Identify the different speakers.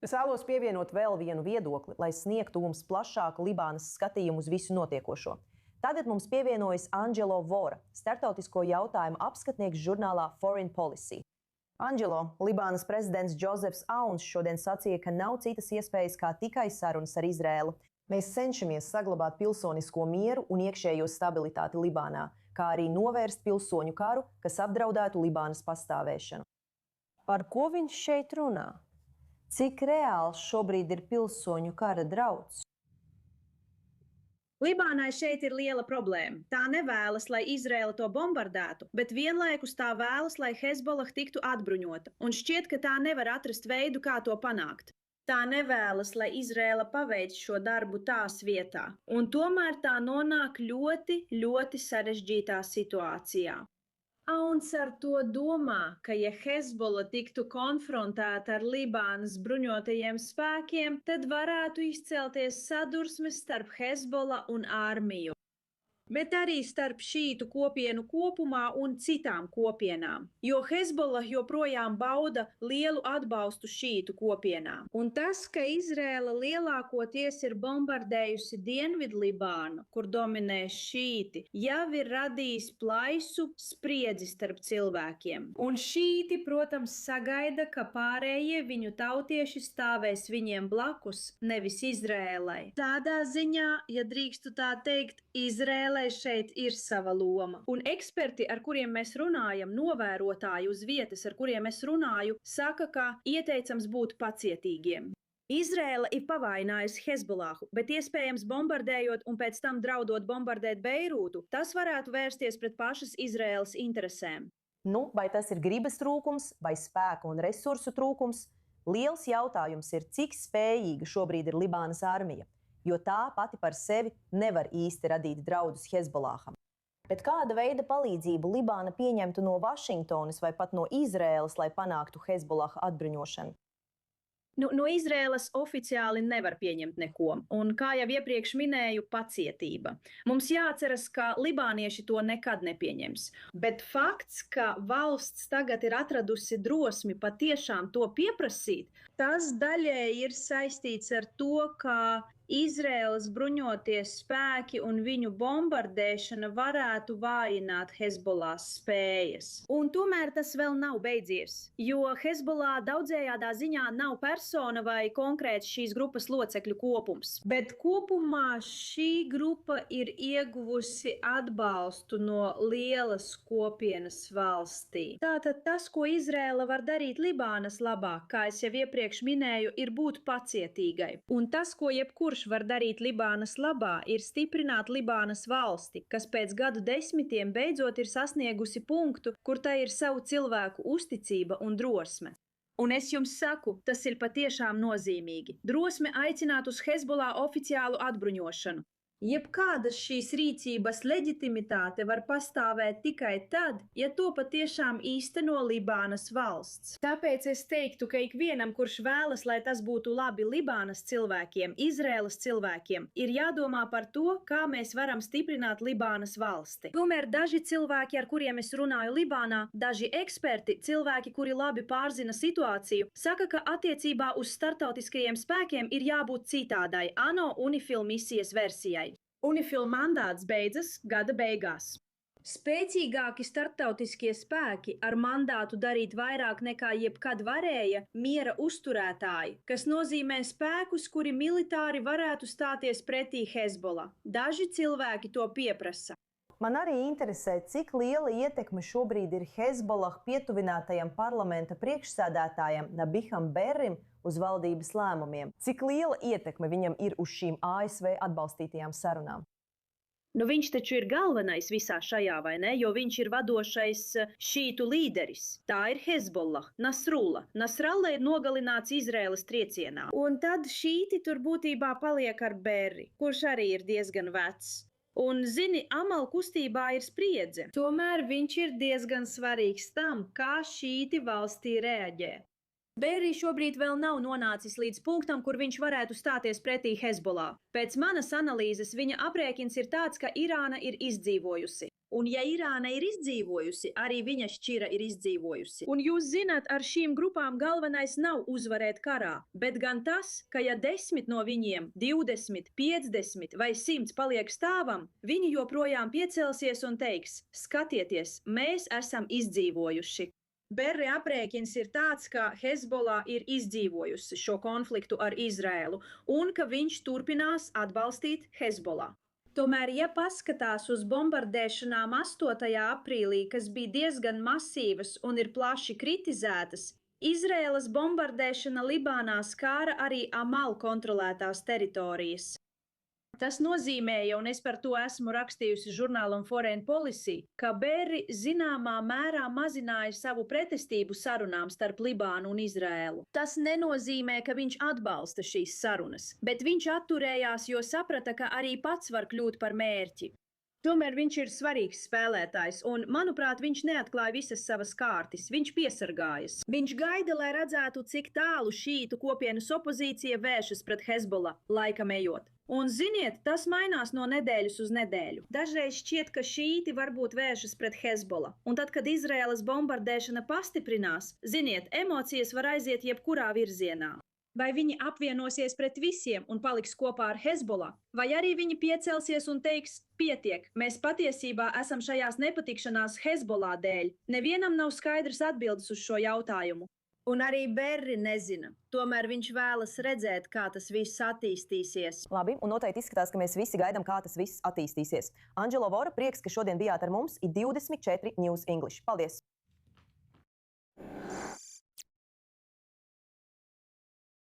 Speaker 1: Es vēlos pievienot vēl vienu viedokli, lai sniegtu mums plašāku Libānas skatījumu uz visu notiekošo. Tagad mums pievienojas Angelo Vora, starptautisko jautājumu apskatnieks žurnālā Foreign Policy. Angelo, Libānas prezidents Džozefs Auns šodien sacīja, ka nav citas iespējas kā tikai sarunas ar Izrēlu. Mēs cenšamies saglabāt pilsonisko mieru un iekšējo stabilitāti Libānā, kā arī novērst pilsoņu karu, kas apdraudētu Libānas pastāvēšanu.
Speaker 2: Par ko viņš šeit runā? Cik reāls šobrīd ir pilsoņu kara drauds?
Speaker 3: Libānai šeit ir liela problēma. Tā nevēlas, lai Izraela to bombardētu, bet vienlaikus tā vēlas, lai Hezbollah tiktu atbruņota, un šķiet, ka tā nevar atrast veidu, kā to panākt. Tā nevēlas, lai Izraela paveic šo darbu tās vietā, un tomēr tā nonāk ļoti sarežģītā situācijā. Auns ar to domā, ka ja Hezbollah tiktu konfrontēta ar Libānas bruņotajiem spēkiem, tad varētu izcelties sadursmes starp Hezbollah un armiju, bet arī starp šītu kopienu kopumā un citām kopienām, jo Hezbollah joprojām bauda lielu atbalstu šītu kopienām. Un tas, ka Izraela lielākoties ir bombardējusi Dienvidlibānu, kur dominē šīti, jau ir radījis plaisu spriedzi starp cilvēkiem. Un šīti, protams, sagaida, ka pārējie viņu tautieši stāvēs viņiem blakus, nevis Izraēlai. Tādā ziņā, ja drīkstu tā teikt, Izraēlai šeit ir sava loma. Un eksperti, ar kuriem mēs runājam, novērotāji uz vietas, ar kuriem es runāju, saka, ka ieteicams būt pacietīgiem. Izraela ir pavainājusi Hezbollahu, bet iespējams bombardējot un pēc tam draudot bombardēt Beirūtu, tas varētu vērsties pret pašas Izraēlas interesēm.
Speaker 1: Vai tas ir gribas trūkums vai spēka un resursu trūkums? Liels jautājums ir, cik spējīga šobrīd ir Libānas armija, jo tā pati par sevi nevar īsti radīt draudus Hezbollaham. Bet kāda veida palīdzību Libāna pieņemtu no Vašingtonas vai pat no Izraēlas, lai panāktu Hezbollah atbruņošanu?
Speaker 3: No Izraēlas oficiāli nevar pieņemt neko, un, kā jau iepriekš minēju, pacietība. Mums jāatceras, ka libānieši to nekad nepieņems. Bet fakts, ka valsts tagad ir atradusi drosmi patiešām to pieprasīt, tas daļēji ir saistīts ar to, ka Izraēlas bruņoties spēki un viņu bombardēšana varētu vājināt Hezbollah spējas. Un tomēr tas vēl nav beidzies, jo Hezbollah daudzējādā ziņā nav persona vai konkrēts šīs grupas locekļu kopums. Bet kopumā šī grupa ir ieguvusi atbalstu no lielas kopienas valstī. Tātad tas, ko Izraēla var darīt Libānas labā, kā es jau iepriekš minēju, ir būt pacietīgai. Un tas, ko jebkurš var darīt Libānas labā, ir stiprināt Libānas valsti, kas pēc gadu desmitiem beidzot ir sasniegusi punktu, kur tai ir savu cilvēku uzticība un drosme. Un es jums saku, tas ir patiešām nozīmīgi. Drosme aicināt uz Hezbollah oficiālu atbruņošanu. Jebkādas šīs rīcības leģitimitāte var pastāvēt tikai tad, ja to patiešām īsteno Libānas valsts. Tāpēc es teiktu, ka ikvienam, kurš vēlas, lai tas būtu labi Libānas cilvēkiem, Izraēlas cilvēkiem, ir jādomā par to, kā mēs varam stiprināt Libānas valsti. Tomēr daži cilvēki, ar kuriem es runāju Libānā, daži eksperti, cilvēki, kuri labi pārzina situāciju, saka, ka attiecībā uz startautiskajiem spēkiem ir jābūt citādai ANO UNIFIL misijas versijai. UNIFIL mandāts beidzas gada beigās. Spēcīgāki starptautiskie spēki ar mandātu darīt vairāk nekā jebkad varēja miera uzturētāji, kas nozīmē spēkus, kuri militāri varētu stāties pretī Hezbollah. Daži cilvēki to pieprasa.
Speaker 1: Man arī interesē, cik liela ietekme šobrīd ir Hezbollah pietuvinātajam parlamenta priekšsēdētājam Nabiham Berrim uz valdības lēmumiem. Cik liela ietekme viņam ir uz šīm ASV atbalstītajām sarunām?
Speaker 3: Viņš taču ir galvenais visā šajā, vai ne? Jo viņš ir vadošais šītu līderis. Tā ir Hezbollah, Nasrullah. Nasrallah ir nogalināts Izraēlas triecienā. Un tad šīti tur būtībā paliek ar Berri, kurš arī ir diezgan vecs. Un, zini, Amal kustībā ir spriedze. Tomēr viņš ir diezgan svarīgs tam, kā šīti valstī reaģē. Berri šobrīd vēl nav nonācis līdz punktam, kur viņš varētu stāties pretī Hezbollah. Pēc manas analīzes viņa aprēķins ir tāds, ka Irāna ir izdzīvojusi. Un ja Irāna ir izdzīvojusi, arī viņa šķira ir izdzīvojusi. Un jūs zināt, ar šīm grupām galvenais nav uzvarēt karā, bet gan tas, ka ja 10 no viņiem, 20, 50 vai 100 paliek stāvam, viņi joprojām piecelsies un teiks: skatieties, mēs esam izdzīvojuši. Berri aprēķins ir tāds, ka Hezbollah ir izdzīvojusi šo konfliktu ar Izrēlu un ka viņš turpinās atbalstīt Hezbollah. Tomēr, ja paskatās uz bombardēšanām 8. aprīlī, kas bija diezgan masīvas un ir plaši kritizētas, Izraēlas bombardēšana Libānā skāra arī Amal kontrolētās teritorijas. Tas nozīmēja, un es par to esmu rakstījusi žurnālam Foreign Policy, ka Berri zināmā mērā mazināja savu pretestību sarunām starp Libānu un Izraēlu. Tas nenozīmē, ka viņš atbalsta šīs sarunas, bet viņš atturējās, jo saprata, ka arī pats var kļūt par mērķi. Tomēr viņš ir svarīgs spēlētājs, un, manuprāt, viņš neatklāja visas savas kārtas, viņš piesargājas. Viņš gaida, lai redzētu, cik tālu šītu kopienas opozīcija vēršas pret Hezbollah, laikam ejot. Un, ziniet, tas mainās no nedēļas uz nedēļu. Dažreiz šķiet, ka šīti varbūt vēršas pret Hezbollah, un tad, kad Izraēlas bombardēšana pastiprinās, ziniet, emocijas var aiziet jebkurā virzienā. Vai viņi apvienosies pret visiem un paliks kopā ar Hezbollah, vai arī viņi piecelsies un teiks: pietiek, mēs patiesībā esam šajās nepatikšanās Hezbollah dēļ. Nevienam nav skaidrs atbildes uz šo jautājumu. Un arī Berri nezina. Tomēr viņš vēlas redzēt, kā tas viss attīstīsies.
Speaker 1: Labi, un noteikti izskatās, ka mēs visi gaidām, kā tas viss attīstīsies. Anģelo Vora, prieks, ka šodien bijāt ar mums, ir 24 News English. Paldies!